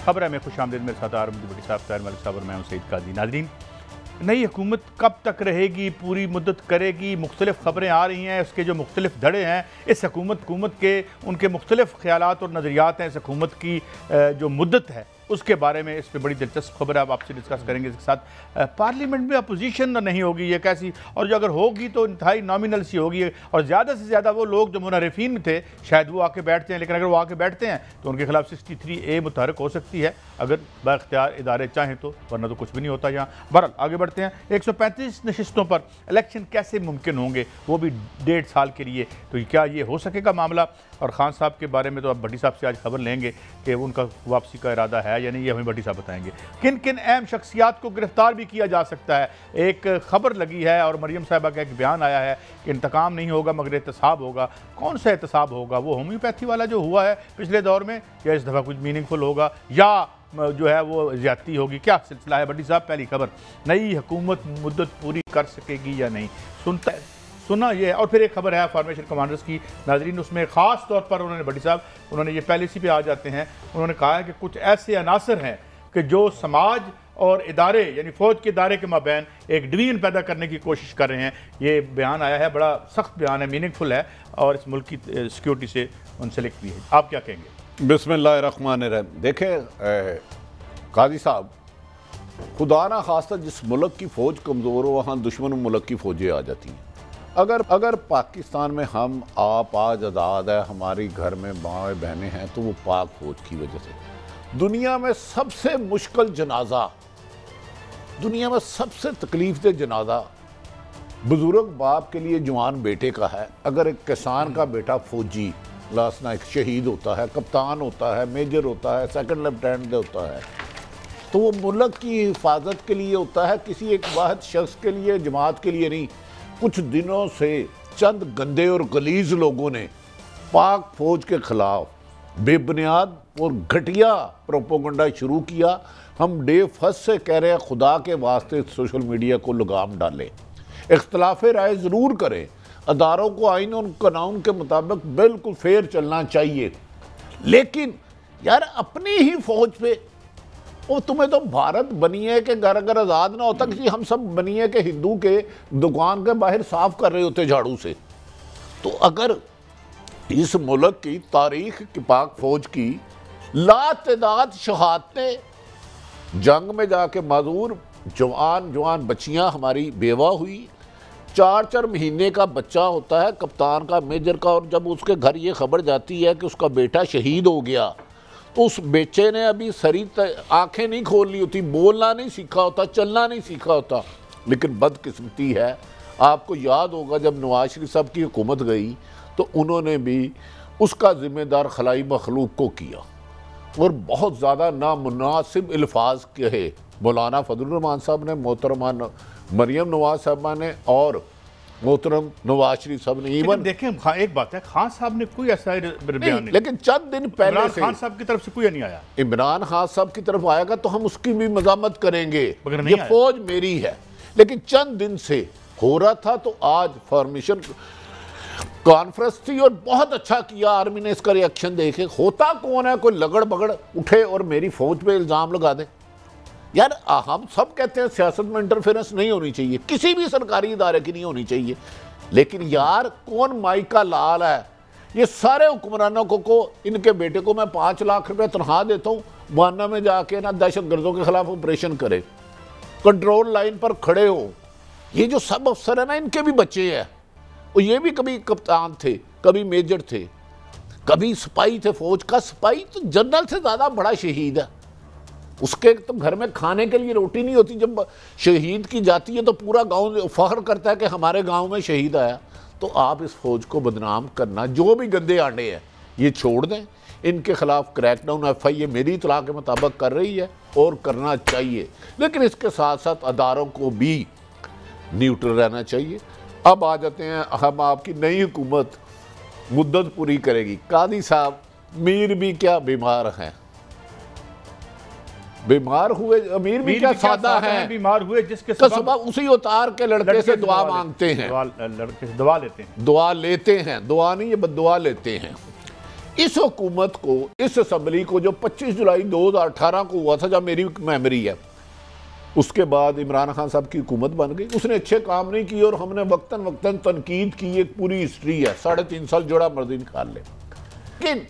खबर है में खुशामदीद मेरे साथ आरम बड़ी साहब ताहिर मलिक साहब और मैं हूं सईद काजी। नाज़रीन, नई हुकूमत कब तक रहेगी, पूरी मुद्दत करेगी, मुख्तलिफ खबरें आ रही हैं, उसके जो मुख्तलिफ धड़े हैं इस हुकूमत के, उनके मुख्तलिफ ख्यालात और नज़रियात हैं इस हुकूमत की जो मुद्दत है उसके बारे में। इस पर बड़ी दिलचस्प खबर है, अब आपसे डिस्कस करेंगे। इसके साथ पार्लियामेंट में अपोजिशन नहीं होगी, ये कैसी, और जो अगर होगी तो इंतहाई नॉमिनल सी होगी, और ज़्यादा से ज़्यादा वो लोग जो मुनरिफिन थे शायद वो आके बैठते हैं, लेकिन अगर वो आके बैठते हैं तो उनके खिलाफ 63A मुतहरक हो सकती है अगर बाख्तियार इदारे चाहें तो, वरना तो कुछ भी नहीं होता यहाँ। बहरहाल आगे बढ़ते हैं। 135 नशिस्तों पर इलेक्शन कैसे मुमकिन होंगे, वो भी 1.5 साल के लिए, तो क्या ये हो सकेगा मामला? और खान साहब के बारे में तो अब भट्टी साहब से आज खबर लेंगे कि उनका वापसी का इरादा है या नहीं, ये हमें भट्टी साहब बताएंगे। किन किन अहम शख्सियात को गिरफ्तार भी किया जा सकता है, एक खबर लगी है और मरियम साहिबा का एक बयान आया है कि इंतकाम नहीं होगा मगर एहतसाब होगा। कौन सा एहतसाब होगा? वो होम्योपैथी वाला जो हुआ है पिछले दौर में, या इस दफ़ा कुछ मीनिंगफुल होगा, या जो है वो ज्यादती होगी? क्या सिलसिला है भट्टी साहब? पहली खबर, नई हुकूमत मुद्दत पूरी कर सकेगी या नहीं, सुना ये है। और फिर एक खबर है फॉर्मेशन कमांडर्स की नाजरीन, उसमें ख़ास तौर पर उन्होंने भट्टी साहब उन्होंने ये पहले इसी पे आ जाते हैं, उन्होंने कहा है कि कुछ ऐसे अनासर हैं कि जो समाज और इदारे यानी फ़ौज के इदारे के माबैन एक डिवीजन पैदा करने की कोशिश कर रहे हैं। ये बयान आया है, बड़ा सख्त बयान है, मीनिंगफुल है और इस मुल्क की सिक्योरिटी से मुंसलिक भी है। आप क्या कहेंगे? बिस्मिल्लाहिर्रहमानिर्रहीम। देखें काजी साहब, खुदा ना खास्ता जिस मुल्क की फ़ौज कमज़ोर हो वहाँ दुश्मन मुल्क की फ़ौजें आ जाती हैं। अगर पाकिस्तान में हम आप आज आज़ाद है, हमारी घर में माँ बहनें हैं, तो वो पाक फ़ौज की वजह से। दुनिया में सबसे मुश्किल जनाजा, दुनिया में सबसे तकलीफ़देह जनाजा बुज़ुर्ग बाप के लिए जवान बेटे का है। अगर एक किसान का बेटा फ़ौजी लास्ट नाइट शहीद होता है, कप्तान होता है, मेजर होता है, सेकंड लेफ्टिनेंट होता है, तो वो मुल्क की हिफाजत के लिए होता है, किसी एक वाहिद शख्स के लिए, जमात के लिए नहीं। कुछ दिनों से चंद गंदे और गलीज लोगों ने पाक फौज के खिलाफ बेबुनियाद और घटिया प्रोपोगंडा शुरू किया। हम डे फर्स्ट से कह रहे हैं, खुदा के वास्ते सोशल मीडिया को लगाम डालें, इख्तलाफ राय ज़रूर करें, अदारों को आइन और कानून के मुताबिक बिल्कुल फेयर चलना चाहिए, लेकिन यार अपनी ही फौज पे, और तुम्हें तो भारत बनी है कि घर अगर आज़ाद ना होता, किसी हम सब बनी है कि हिंदू के दुकान के बाहर साफ कर रहे होते झाड़ू से। तो अगर इस मुल्क की तारीख की पाक फौज की लातदाद शहादतें, जंग में जाके माजूर जवान बच्चियां हमारी बेवा हुई, 4 महीने का बच्चा होता है कप्तान का, मेजर का, और जब उसके घर ये खबर जाती है कि उसका बेटा शहीद हो गया, तो उस बेचे ने अभी सरी आंखें नहीं खोल ली होती, बोलना नहीं सीखा होता, चलना नहीं सीखा होता। लेकिन बदकिस्मती है, आपको याद होगा जब नवाज शरीफ साहब की हुकूमत गई तो उन्होंने भी उसका ज़िम्मेदार खलाई मखलूक को किया और बहुत ज़्यादा नामुनासिब अल्फाज कहे मौलाना फजलुर रहमान साहब ने, मोहतरमा मरियम नवाज साहबा ने और मोहतरम नवाज शरीफ साहब ने। इवन देखें एक बात है, खान साहब ने कोई ऐसा बयान नहीं, लेकिन चंद दिन पहले से खान साहब की तरफ से कोई नहीं आया। इमरान खान साहब की तरफ आएगा तो हम उसकी भी मजामत करेंगे, ये फौज मेरी है, लेकिन चंद दिन से हो रहा था। तो आज फॉर्मेशन कॉन्फ्रेंस थी और बहुत अच्छा किया आर्मी ने इसका रिएक्शन देखे। होता कौन है, कोई लगड़ बगड़ उठे और मेरी फौज पे इल्ज़ाम लगा दे। यार हम सब कहते हैं सियासत में इंटरफेरेंस नहीं होनी चाहिए, किसी भी सरकारी इदारे की नहीं होनी चाहिए, लेकिन यार कौन माई का लाल है? ये सारे हुक्मरानों को इनके बेटे को मैं 5 लाख रुपए तनख्वाह देता हूँ, मुआना में जाके ना दहशत गर्दों के खिलाफ ऑपरेशन करे, कंट्रोल लाइन पर खड़े हो। ये जो सब अफसर है ना, इनके भी बच्चे हैं, और ये भी कभी कप्तान थे, कभी मेजर थे, कभी सिपाही थे। फौज का सिपाही तो जनरल से ज़्यादा बड़ा शहीद है, उसके तो घर में खाने के लिए रोटी नहीं होती। जब शहीद की जाती है तो पूरा गांव फख्र करता है कि हमारे गांव में शहीद आया। तो आप इस फौज को बदनाम करना, जो भी गंदे आंडे हैं ये छोड़ दें, इनके खिलाफ क्रैकडाउन FIA मेरी इतला के मुताबिक कर रही है और करना चाहिए, लेकिन इसके साथ साथ अदारों को भी न्यूट्रल रहना चाहिए। अब आ जाते हैं, हम आपकी नई हुकूमत मुद्दत पूरी करेगी। कादी साहब, मीर भी क्या बीमार हैं, बीमार हुए, अमीर भी क्या सादा है, बीमार हुए जिसके सबब उसी उतार के लड़के से दुआ मांगते हैं, लड़के से दुआ लेते हैं, दुआ लेते हैं, दुआ नहीं ये बद्दुआ लेते हैं। इस हुकूमत को, इस असम्बली को जो 25 जुलाई 2018 को हुआ था, जब मेरी मेमोरी है, उसके बाद इमरान खान साहब की हुकूमत बन गई। उसने अच्छे काम नहीं किए और हमने वक्तन वक्तन तनकीद की, एक पूरी हिस्ट्री है, 3.5 साल जोड़ा मर्जी निकाल ले। लेकिन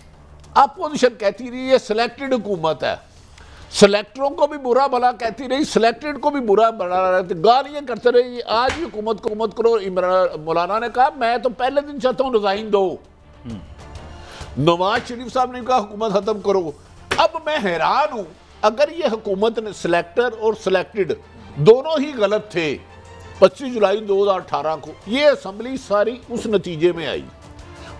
अपोजिशन कहती रही ये सिलेक्टेड हुकूमत है, सिलेक्टरों को भी बुरा भला कहती रही, सिलेक्टेड को भी बुरा भला रहती, गालियां करते रही। आज भी हुकूमत करो। मौलाना ने कहा मैं तो पहले दिन चाहता हूं रिजाइन दो। नवाज शरीफ साहब ने कहा हुकूमत खत्म करो। अब मैं हैरान हूं, अगर ये हुकूमत ने सिलेक्टर और सिलेक्टेड दोनों ही गलत थे 25 जुलाई 2018 को, ये असम्बली सारी उस नतीजे में आई।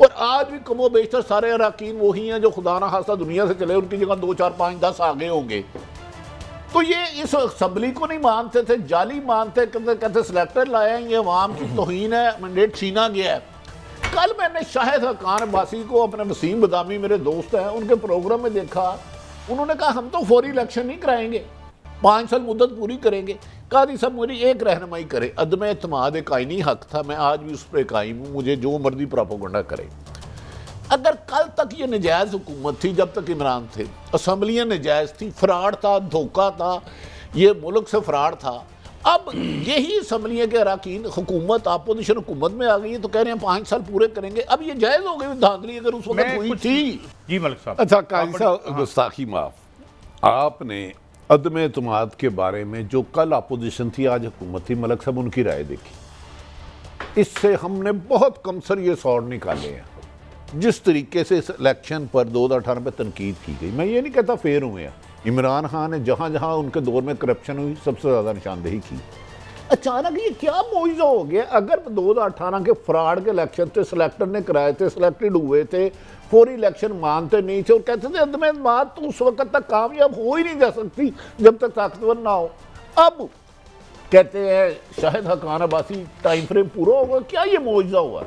और आज भी कमो बेशतर सारे अरकान वही हैं जो खुदा ना खास्ता दुनिया से चले, उनकी जगह 2, 4, 5, 10 आगे होंगे। तो ये इस असम्बली को नहीं मानते थे, जाली मानते, कहते सिलेक्टर लाया, ये अवाम की तौहीन है, मैंडेट छीना गया है। कल मैंने शाहिद हक्कान अब्बासी को, अपने वसीम बदामी मेरे दोस्त हैं, उनके प्रोग्राम में देखा। उन्होंने कहा हम तो फौरी इलेक्शन नहीं कराएंगे, 5 साल मुद्दत पूरी करेंगे। कादी साहब मेरी एक रहनुमाई करे, अदम एतमाद एक आईनी हक था, मैं आज भी उस पर कायम हूँ, मुझे जो मर्जी प्रोपेगेंडा करे। अगर कल तक ये नजायज़ हुकूमत थी, जब तक इमरान थे, असम्बलियाँ नजायज़ थी, फ्रॉड था, धोखा था, ये मुल्क से फ्रॉड था। अब यही असम्बलियाँ के अरकान, हुकूमत अपोजिशन हुकूमत में आ गई है, तो कह रहे हैं 5 साल पूरे करेंगे। अब ये जायज़ हो गई धांधली अगर उस वक्त हुई थी। जी मलिक साहब। अच्छा काजी साहब, गुस्ताखी माफ, आपने अदम एतमाद के बारे में जो कल अपोजिशन थी आज हुकूमत थी, मलिक साहब उनकी राय देखी। इससे हमने बहुत कमसर ये सौर निकाले हैं। जिस तरीके से इस इलेक्शन पर 2018 में तनकीद की गई, मैं ये नहीं कहता फेयर हुए हैं, इमरान खान ने जहाँ जहाँ उनके दौर में करप्शन हुई सबसे ज़्यादा निशानदेही की। अचानक ये क्या मुआवजा हो गया? अगर 2018 के फ्रॉड के इलेक्शन थे, सिलेक्टर ने कराए थे, सिलेक्टेड हुए थे, फौरी इलेक्शन मानते नहीं थे और कहते थे अदम एतमाद तो उस वक्त तक कामयाब हो ही नहीं जा सकती जब तक ताकतवर ना हो। अब कहते हैं शाहिद हक्कान अब्बासी टाइम फ्रेम पूरा होगा, क्या ये मुआवजा हुआ?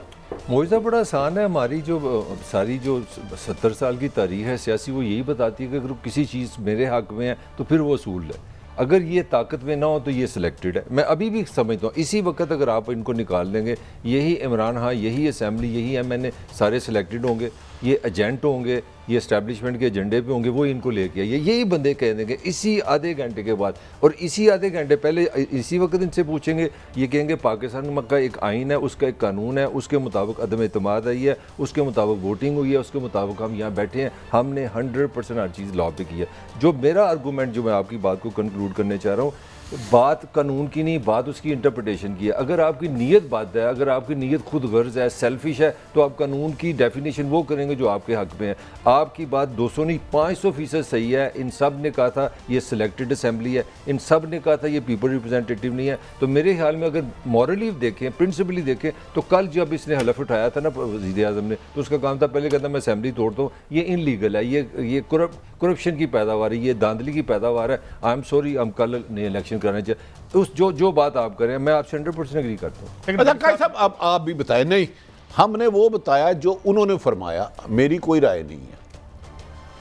मुआवजा बड़ा आसान है। हमारी जो सारी जो 70 साल की तारीख है सियासी, वो यही बताती है कि अगर किसी चीज़ मेरे हक में है तो फिर वो असूल है, अगर ये ताकत में ना हो तो ये सिलेक्टेड है। मैं अभी भी समझता हूँ इसी वक्त अगर आप इनको निकाल देंगे, यही इमरान खान, यही असम्बली, यही एमएनए सारे सिलेक्टेड होंगे, ये एजेंट होंगे, ये इस्टेब्लिशमेंट के एजेंडे पे होंगे, वो इनको लेके आइए, यही बंदे कह देंगे इसी आधे घंटे के बाद। और इसी आधे घंटे पहले इसी वक्त इनसे पूछेंगे, ये कहेंगे पाकिस्तान का एक आइन है, उसका एक कानून है, उसके मुताबिक अदम एतमाद आई है, उसके मुताबिक वोटिंग हुई है, उसके मुताबिक हम यहाँ बैठे हैं, हमने 100% हर चीज़ लॉ पे की है। जो मेरा आर्गूमेंट, जो मैं आपकी बात को कंक्लूड करने चाह रहा हूँ, बात कानून की नहीं, बात उसकी इंटरप्रिटेशन की है। अगर आपकी नीयत बात है, अगर आपकी नीयत खुद गर्ज है, सेल्फिश है, तो आप कानून की डेफिनेशन वो करेंगे जो आपके हक में है। आपकी बात 200 नहीं 500% सही है। इन सब ने कहा था ये सिलेक्टेड असेंबली है, इन सब ने कहा था ये पीपल रिप्रेजेंटेटिव नहीं है। तो मेरे ख्याल में अगर मॉरली देखें, प्रिंसिपली देखें, तो कल जब इसने हलफ उठाया था ना वज़ीर आज़म ने, तो उसका काम था पहले कहता मैं असेंबली तोड़ता हूँ, ये इनलीगल है, ये करप्शन की पैदावार है, ये धांधली की पैदावार है। आई एम सॉरी, हम कल नए इलेक्शन करना चाहिए। उस जो बात आप करें, मैं आपसे 100% एग्री करता हूँ। अच्छा काजी साहब, अब आप भी बताएं। नहीं, हमने वो बताया जो उन्होंने फरमाया, मेरी कोई राय नहीं है।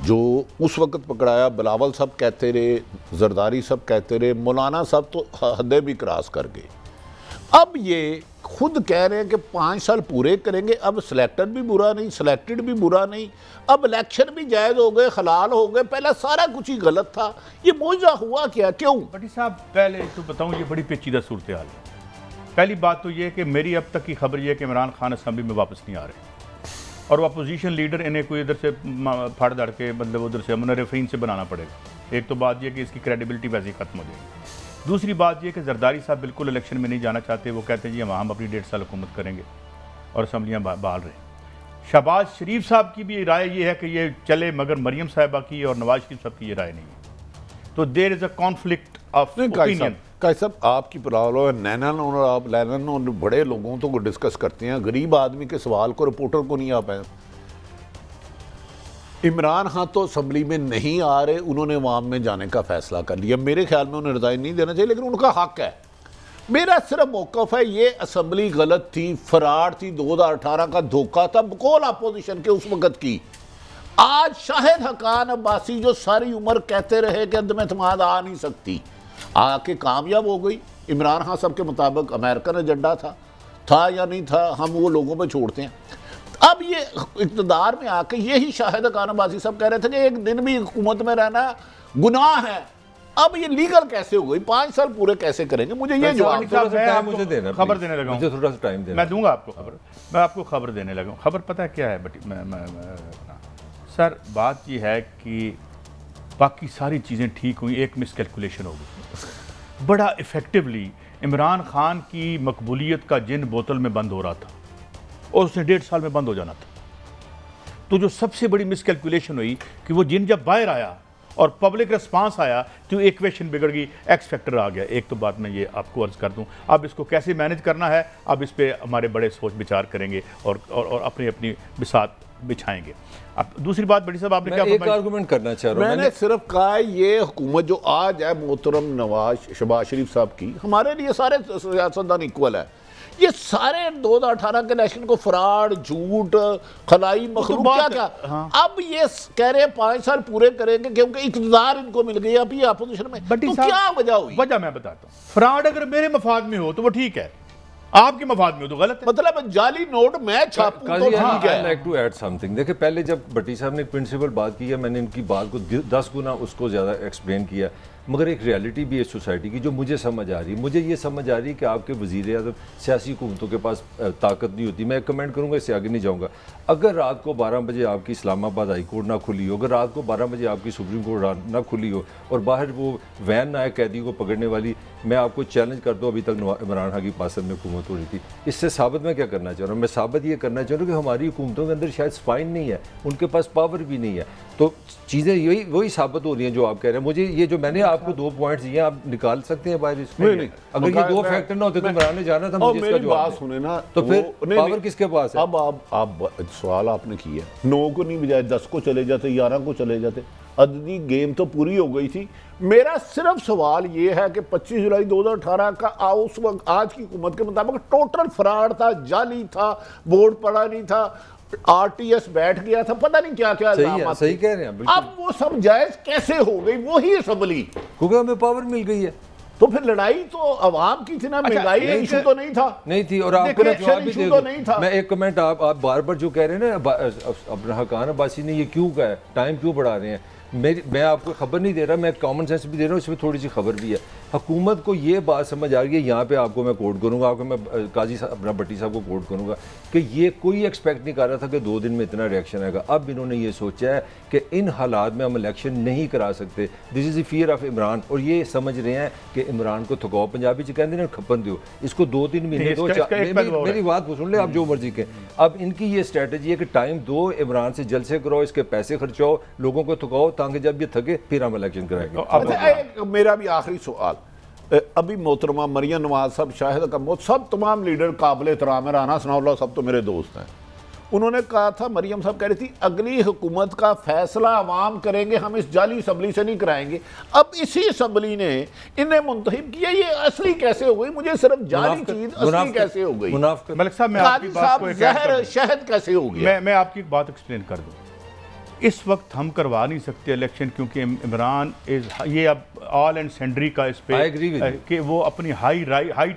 जो उस वक्त पकड़ाया, बिलावल साहब कहते रहे, जरदारी साहब कहते रहे, मौलाना साहब तो हदें भी क्रॉस कर गए। अब ये खुद कह रहे हैं कि 5 साल पूरे करेंगे। अब सिलेक्टर भी बुरा नहीं, सिलेक्टेड भी बुरा नहीं, अब इलेक्शन भी जायज़ हो गए, हलाल हो गए, पहले सारा कुछ ही गलत था। ये मुआवजा हुआ क्या, क्यों? भट्टी साहब पहले तो बताऊं, ये बड़ी पेचीदा सूरत हाल है। पहली बात तो ये कि मेरी अब तक की खबर ये है कि इमरान खान असम्बली में वापस नहीं आ रहे और अपोजिशन लीडर इन्हें कोई इधर से फाड़ दाड़ के, मतलब उधर से मुनर्रिफीन से बनाना पड़ेगा। एक तो बात यह कि इसकी क्रेडिबिलिटी वैसे ही खत्म हो जाएगी। दूसरी बात यह कि जरदारी साहब बिल्कुल इलेक्शन में नहीं जाना चाहते। वो कहते हैं जी हम अपनी 1.5 साल हुकूमत करेंगे और असम्बलियाँ बहाल रहे। शहबाज शरीफ साहब की भी राय ये है कि ये चले, मगर मरियम साहिबा की और नवाज शरीफ साहब की ये राय नहीं है। तो there is a conflict of opinion. Qazi साहब, आपकी प्रॉब्लम है नैनन, और आप लैनन और बड़े लोगों तो डिस्कस करते हैं, गरीब आदमी के सवाल को रिपोर्टर को नहीं आ पाए। इमरान खान तो असम्बली में नहीं आ रहे, उन्होंने अवाम में जाने का फैसला कर लिया। मेरे ख्याल में उन्हें रिजाइन नहीं देना चाहिए, लेकिन उनका हक है। मेरा सिर्फ मौक़िफ़ है, ये असम्बली गलत थी, फ्रॉड थी, 2018 का धोखा था बकौल अपोजिशन के उस वक़्त की। आज शाहिद हक्कान अब्बासी जो सारी उम्र कहते रहे कि अदम एतमाद आ नहीं सकती, आके कामयाब हो गई। इमरान खान साहब के मुताबिक अमेरिकन एजेंडा था या नहीं था, हम वो लोगों पर छोड़ते हैं। अब ये इक़्तिदार में आके यही शाहिद खान अब्बासी सब कह रहे थे कि एक दिन भी हुकूमत में रहना गुनाह है। अब ये लीगल कैसे हो गई? 5 साल पूरे कैसे करेंगे? मुझे ये जवाब मुझे देना, खबर देने लगा, मुझे थोड़ा सा टाइम देना। मैं दूंगा आपको खबर, मैं आपको खबर देने लगा। खबर पता है क्या है बटी? सर बात ये है कि बाकी सारी चीज़ें ठीक हुई, एक मिसकैलकुलेशन हो गई। बड़ा इफेक्टिवली इमरान खान की मकबूलियत का जिन बोतल में बंद हो रहा था और उसने 1.5 साल में बंद हो जाना था। तो जो सबसे बड़ी मिसकैलकुलेशन हुई कि वो जिन जब बाहर आया और पब्लिक रिस्पांस आया तो इक्वेशन बिगड़ गई, एक्स फैक्टर आ गया। एक तो बात मैं ये आपको अर्ज कर दूं, अब इसको कैसे मैनेज करना है, अब इस पे हमारे बड़े सोच विचार करेंगे और अपनी अपनी बिसात बिछाएंगे। अब दूसरी बात बड़ी साहब, आपने क्या एक आर्गुमेंट करना चाह रहा हूं। मैंने सिर्फ कहा ये हुकूमत जो आज है मोहतरम शहबाज शरीफ साहब की, हमारे लिए सारे सियासतदान इक्वल है। ये सारे 2018 के इलेक्शन को फ्रॉड, झूठ, खलाई मखलूक क्या क्या, अब ये कह रहे 5 साल पूरे करेंगे क्योंकि इक़्तिदार इनको मिल गई अभी अपोजिशन में। तो क्या वजह हुई? वजह मैं बताता हूँ। फ्रॉड अगर मेरे मफाद में हो तो वो ठीक है, आपके मफाद में हो तो गलत है। मतलब जाली नोट मैं छापूं तो ठीक है। Like to add something. देखिए पहले जब भट्टी साहब ने प्रिंसिपल बात की है, मैंने इनकी बात को 10 गुना उसको ज़्यादा एक्सप्लेन किया, मगर एक रियलिटी भी है सोसाइटी की जो मुझे समझ आ रही है। मुझे ये समझ आ रही है कि आपके वज़ीर आज़म सियासी हुकूमतों के पास ताकत नहीं होती। मैं कमेंट करूँगा, इससे आगे नहीं जाऊँगा। अगर रात को 12 बजे आपकी इस्लामाबाद हाई कोर्ट ना खुली हो, अगर रात को 12 बजे आपकी सुप्रीम कोर्ट ना खुली हो और बाहर वो वैन ना आए कैदी को पकड़ने वाली, मैं आपको चैलेंज करता हूँ अभी तक इमरान खान की पासन में हुकूमत हो रही थी। इससे साबित मैं क्या करना चाह रहा हूँ? मैं साबित ये करना चाह रहा हूँ कि हमारी हुकूमतों के अंदर शायद स्पाइन नहीं है, उनके पास पावर भी नहीं है। तो चीज़ें यही वही साबित हो रही हैं जो आप कह रहे हैं। मुझे ये जो मैंने आपको 2 पॉइंट्स दिए आप निकाल सकते हैं बाहर इसमें। अगर ये 2 फैक्टर ना होते तो इमरान ने जाना था, मुझे इसका जवाब सुने ना। तो फिर पावर किसके पास है? अब आप सवाल आपने किया 9 को नहीं बजाय 10 को चले जाते, 11 को चले जाते, अददी गेम तो पूरी हो गई थी। मेरा सिर्फ सवाल ये है कि 25 जुलाई 2018 का उस वक्त आज की हुकूमत के मुताबिक टोटल फ्रॉड था, जाली था, बोर्ड पड़ा नहीं था, आरटीएस बैठ गया था, पता नहीं क्या क्या। सही कह रहे हैं। अब वो सब जायज कैसे हो गई? वही असम्बली, क्योंकि हमें पावर मिल गई है। तो फिर लड़ाई तो अवाम की थी ना, महंगाई इशू तो नहीं था। नहीं थी। और आपको जवाब भी दे तो नहीं था। मैं एक कमेंट, आप बार बार जो कह रहे हैं ना अब्दुल खान अब्बासी ने ये क्यों कहा है, टाइम क्यों बढ़ा रहे हैं, मैं आपको खबर नहीं दे रहा, मैं कॉमन सेंस भी दे रहा हूँ, इसमें थोड़ी सी खबर भी है। हुकूमत को ये बात समझ आ रही है, यहाँ पे आपको मैं कोट करूँगा, आपको मैं काजी साहब अपना भट्टी साहब को कोट करूँगा कि ये कोई एक्सपेक्ट नहीं कर रहा था कि 2 दिन में इतना रिएक्शन आएगा। अब इन्होंने ये सोचा है कि इन हालात में हम इलेक्शन नहीं करा सकते। This is the fear of Imran. और ये समझ रहे हैं कि इमरान को थकाओ, पंजाबी से कहते हैं खपन दो, इसको 2-3 महीने दो। मेरी बात को सुन ले, आप जो मर्जी के। अब इनकी ये स्ट्रैटेजी है कि टाइम दो, इमरान से जलसे कराओ, इसके पैसे खर्चाओ, लोगों को थकाओ, ताकि जब ये थके फिर हम इलेक्शन कराएंगे। मेरा भी आखिरी सवाल, अभी मोहतरमा मरियम नवाज साहब, शाहिद कमोद, सब तमाम लीडर काबिल एहतराम है, राना सनाउल्लाह सब तो मेरे दोस्त हैं। उन्होंने कहा था, मरियम साहब कह रही थी अगली हुकूमत का फैसला अवाम करेंगे, हम इस जाली असम्बली से नहीं कराएंगे। अब इसी असम्बली ने इन्हें मुंतखब किया, ये असली कैसे हो गई? मुझे सिर्फ जाली चीज असली कैसे हो गई? मलिक साहब, मैं आपकी बात को जहर शहद कैसे हो गया? मैं आपकी एक बात एक्सप्लेन कर दूं। इस वक्त हम करवा नहीं सकते इलेक्शन, क्योंकि इमरान इज ये अब ऑल एंड सेंड्री का इस पे कि वो अपनी हाई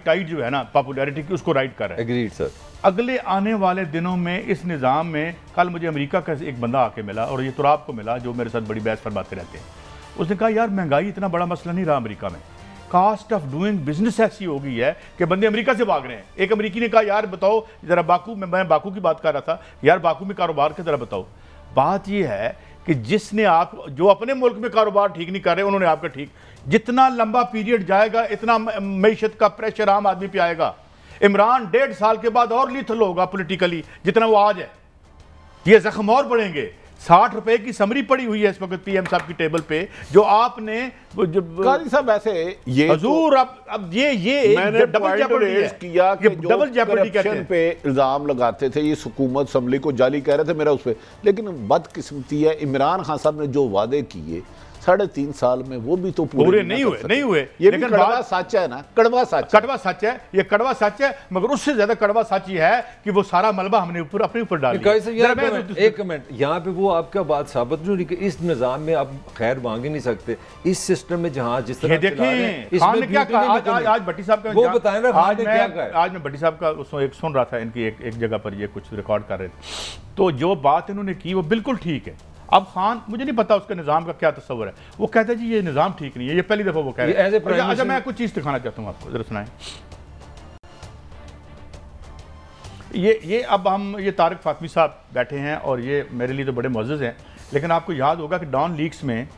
टाइड जो है ना पॉपुलैरिटी की, उसको राइड कर रहा है। Agreed sir. अगले आने वाले दिनों में इस निज़ाम में, कल मुझे अमेरिका का एक बंदा आके मिला और ये तुराब को मिला जो मेरे साथ बड़ी बहस फरमाते रहते हैं। उसने कहा यार महंगाई इतना बड़ा मसला नहीं रहा अमेरिका में, कास्ट ऑफ डूइंग बिजनेस ऐसी हो गई है कि बंदे अमेरिका से भाग रहे हैं। एक अमेरिकी ने कहा यार बताओ जरा बाकू में, मैं बाकू की बात कर रहा था, यार बाकू में कारोबार के जरा बताओ। बात यह है कि जिसने आप जो अपने मुल्क में कारोबार ठीक नहीं कर रहे उन्होंने आपका ठीक, जितना लंबा पीरियड जाएगा इतना मईशत का प्रेशर आम आदमी पे आएगा। इमरान 1.5 साल के बाद और लिथल होगा पॉलिटिकली जितना वो आज है, ये जख्म और बढ़ेंगे। 60 रुपए की समरी पड़ी हुई है इस वक्त पीएम साहब की टेबल पे, जो आपने काजी साहब ऐसे ये हजूर अब ये मैंने डबल जेपर्डी किया कि डबल जेपर्डी कहते हैं पे इल्जाम लगाते थे, ये हुकूमत असम्बली को जाली कह रहे थे, मेरा उस पर। लेकिन बदकिस्मती है, इमरान खान साहब ने जो वादे किए 3.5 साल में वो भी तो पूरे नहीं हुए। ये लेकिन कड़वा सच है ना, कड़वा सच है, ये कड़वा सच है, मगर उससे ज्यादा कड़वा सच ये है कि वो सारा मलबा हमने ऊपर अपने ऊपर डाल दिया। एक कमेंट यहाँ पे वो आपका बात साबित नहीं हो रही कि इस निजाम में आप खैर मांग ही नहीं सकते। इस सिस्टम में जहाँ जिस तरह देखें खान ने क्या कहा, आज भट्टी साहब का वो बताएं ना, आज मैं भट्टी साहब का उसमें एक सुन रहा था, इनकी एक जगह पर ये कुछ रिकॉर्ड कर रहे थे, तो जो बात इन्होंने की वो बिल्कुल ठीक है। अब खान मुझे नहीं पता उसके निज़ाम का क्या तस्वर है, वो कहता है जी ये निज़ाम ठीक नहीं है, ये पहली दफ़ा वो कह रहे हैं। अच्छा मैं कुछ चीज़ दिखाना चाहता हूँ आपको, जरा सुनाएं। ये अब हम ये तारिक फातमी साहब बैठे हैं और ये मेरे लिए तो बड़े मुअज़्ज़ज़ हैं, लेकिन आपको याद होगा कि डॉन लीक्स में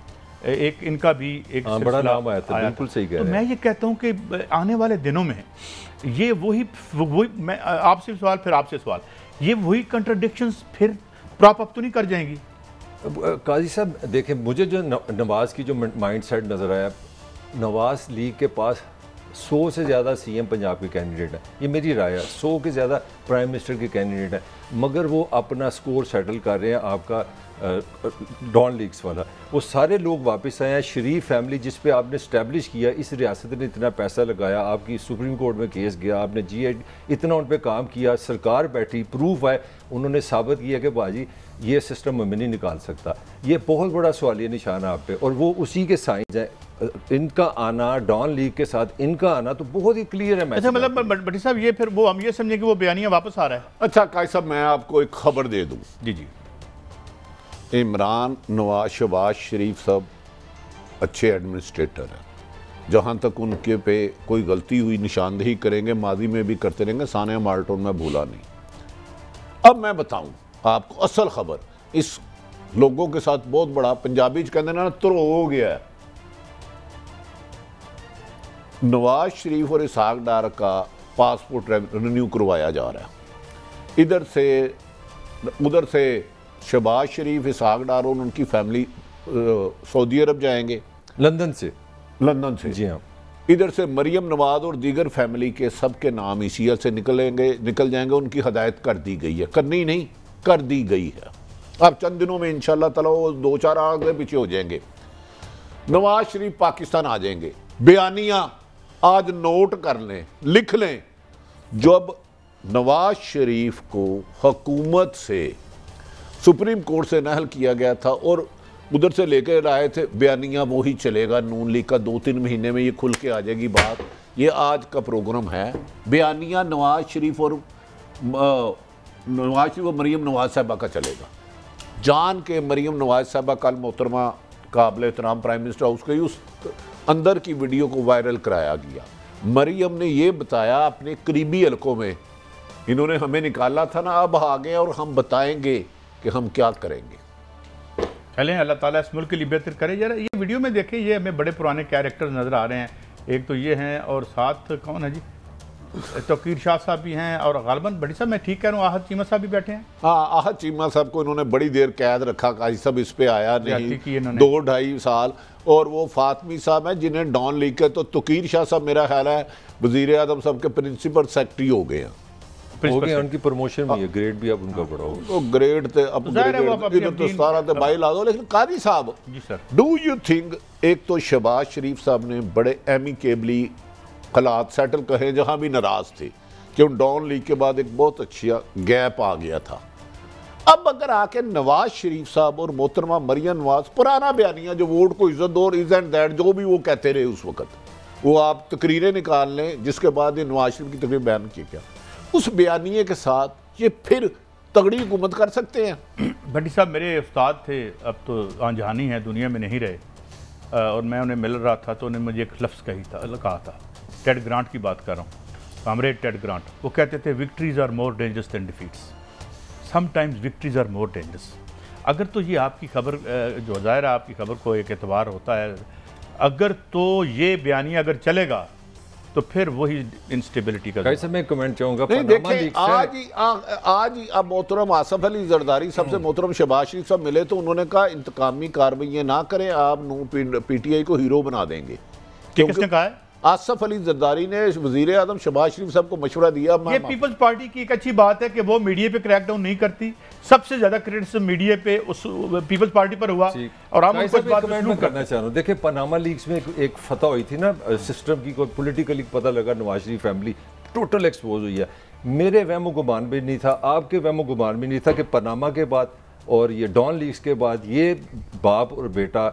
एक इनका भी एक बड़ा नाम आया था, बिल्कुल सही कह रहे हैं। तो मैं ये कहता हूँ कि आने वाले दिनों में ये वही मैं आपसे सवाल फिर आपसे सवाल, ये वही कंट्राडिक्शंस फिर प्रॉप अप तो नहीं कर जाएंगी? काजी साहब देखें, मुझे जो नवाज़ की जो माइंड सेट नज़र आया, नवाज़ लीग के पास 100 से ज़्यादा सीएम पंजाब के कैंडिडेट हैं, ये मेरी राय है, 100 के ज़्यादा प्राइम मिनिस्टर के कैंडिडेट हैं, मगर वो अपना स्कोर सेटल कर रहे हैं आपका डॉन लीग्स वाला। वो सारे लोग वापस आए हैं, शरीफ फैमिली जिस पे आपने इस्टेब्लिश किया, इस रियासत ने इतना पैसा लगाया, आपकी सुप्रीम कोर्ट में केस गया, आपने GI इतना उन पर काम किया, सरकार बैठी, प्रूफ है, उन्होंने साबित किया कि बाजी ये सिस्टम में नहीं निकाल सकता। ये बहुत बड़ा सवालिया निशान है आप पे, और वो उसी के साइंस है। इनका आना डॉन लीग के साथ, इनका आना तो बहुत ही क्लियर है। अच्छा मतलब भट्टी साहब ये फिर वो हम ये समझे कि वो बयानिया वापस आ रहा है। अच्छा कायद साहब मैं आपको एक खबर दे दूं। जी जी। इमरान, नवाज, शहबाज शरीफ सब अच्छे एडमिनिस्ट्रेटर हैं, जहाँ तक उनके पे कोई गलती हुई निशानदेही करेंगे, माजी में भी करते रहेंगे, सानिया मार्टन में भूला नहीं। अब मैं बताऊं आपको असल खबर, इस लोगों के साथ बहुत बड़ा पंजाबी कहते ना तुरो हो गया है। नवाज शरीफ और इसहाक डार का पासपोर्ट रिन्यू करवाया जा रहा है, उधर से शहबाज शरीफ, इसहाक डार और उनकी फैमिली सऊदी अरब जाएंगे, लंदन से जी हाँ। इधर से मरियम नवाज और दीगर फैमिली के सबके नाम ECL से निकल जाएंगे। उनकी हदायत कर दी गई है, करनी नहीं कर दी गई है। अब चंद दिनों में इंशाल्लाह ताला वो 2-4 आगे पीछे हो जाएंगे। नवाज शरीफ पाकिस्तान आ जाएंगे। बयानिया आज नोट कर लें, लिख लें, जब नवाज शरीफ को हुकूमत से सुप्रीम कोर्ट से नहल किया गया था और उधर से लेकर आए थे, बयानिया वो ही चलेगा। नून लीग का 2-3 महीने में ये खुल के आ जाएगी बात। ये आज का प्रोग्राम है, बयानिया नवाज शरीफ और मरीम नवाज साहबा का चलेगा। जान के मरीम नवाज साहबा कल मोहतरमा काबिल एहतराम प्राइम मिनिस्टर हाउस के उस अंदर की वीडियो को वायरल कराया गया। मरीम ने ये बताया अपने करीबी हलकों में, इन्होंने हमें निकाला था ना, अब आ गए और हम बताएंगे कि हम क्या करेंगे। चलें, अल्लाह ताला इस मुल्क के लिए बेहतर करे। जरा ये वीडियो में देखें, ये हमें बड़े पुराने कैरेक्टर नज़र आ रहे हैं। एक तो ये हैं और साथ कौन है जी, तौकीर शाह साहब भी हैं, और गालबन बड़ी साहब मैं ठीक कह रहा हूँ, आहत चीमा साहब भी बैठे हैं। हाँ, आहत चीमा साहब को इन्होंने बड़ी देर कैद रखा, काजी साहब इस पे आया नहीं, 2-2.5 साल। और वो फातमी साहब हैं जिन्हें डॉन लीग के, तो तौकीर शाह साहब मेरा ख्याल है वज़ीर आज़म साहब के प्रिंसिपल सेक्रेटरी हो गए हैं, उनकी प्रमोशन भी है, ग्रेड भी अब उनका बढ़ा होगा। तो ग्रेड थे अब इधर तो 17 थे 22 ला दो। लेकिन काजी साहब जी सर, डू यू थिंक, एक तो शहबाज शरीफ साहब ने बड़े एमिकेबली हालात सेटल कहे, जहां भी नाराज थे कि डॉन लीग के बाद एक बहुत अच्छा गैप आ गया था। अब अगर आके नवाज शरीफ साहब और मोहतरमा मरियम नवाज, पुराना बयानिया जो वोट को इज्जत दो और इज एंड दैट जो भी वो कहते रहे उस वक्त, वो आप तकरीरें निकाल लें जिसके बाद ये नवाज शरीफ की तकरीर बयान की, क्या उस बयानिए के साथ ये फिर तगड़ी हुकूमत कर सकते हैं? भट्टी साहब मेरे उस्ताद थे, अब तो आंजहानी है, दुनिया में नहीं रहे, और मैं उन्हें मिल रहा था तो उन्हें मुझे एक लफ्ज़ कहा था, टेड ग्रांट की बात कर रहा हूँ, कॉमरेड टेड ग्रांट। वो कहते थे victories are more dangerous than defeats, sometimes victories are more dangerous. अगर तो ये आपकी खबर जो ज़ाहिर है आपकी खबर को एक एतबार होता है, अगर तो ये बयानिया अगर चलेगा तो फिर वही इंस्टेबिलिटी का। कैसे मैं कमेंट चाहूँगा, नहीं देखें, आज ही अब मोहतरम आसफ अली जरदारी साहब से मोहतरम शहबाज शरीफ साहब मिले तो उन्होंने कहा इंतकामी कार्रवाई ना करें, आप PTI को हीरो बना देंगे। किसने कहा है? आसफ अली जरदारी ने वजीर आजम शहबाज शरीफ साहब को मशवरा दिया। ये पीपल्स पार्टी की एक अच्छी बात है कि वो मीडिया पे क्रैकडाउन नहीं करती। सबसे ज्यादा क्रेडिट मीडिया पे उस पीपल्स पार्टी पर हुआ और हम उस बात में करना चाह रहा हूँ। देखिए पनामा लीक्स में एक फतह हुई थी ना सिस्टम की, कोई पॉलिटिकली पता लगा Nawaz Sharif family total expose हुई है। मेरे वहमो गुमान भी नहीं था, आपके वहमो गुमान भी नहीं था कि पनामा के बाद और ये डॉन लीक्स के बाद ये बाप और बेटा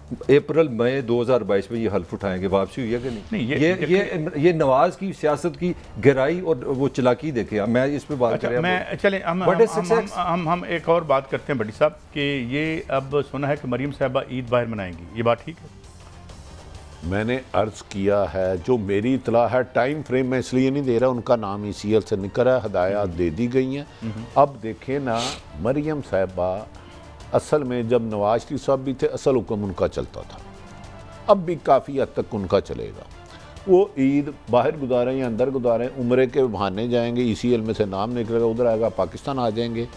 अप्रैल मई 2022 में ये हल्फ उठाएंगे। वापसी हुई है कि नहीं? ये नवाज की सियासत की गहराई और वो चलाकी देखे। मैं इस पे बात करें। मैं चले हम एक और बात करते हैं बड़ी साहब कि ये अब सुना है कि मरीम साहबा ईद बाहर मनाएंगी, ये बात ठीक है? मैंने अर्ज किया है, जो मेरी इतला है, टाइम फ्रेम में इसलिए नहीं दे रहा, उनका नाम ECL से निकला है, हदायत दे दी गई हैं। अब देखें ना, मरीम साहबा असल में जब नवाज शरीफ साहब भी थे असल हुक्म उनका चलता था, अब भी काफ़ी हद तक उनका चलेगा। वो ईद बाहर गुजारें या अंदर गुजारें, उम्रे के बहाने जाएंगे, ECL में से नाम निकलेगा, उधर आएगा, पाकिस्तान आ जाएंगे।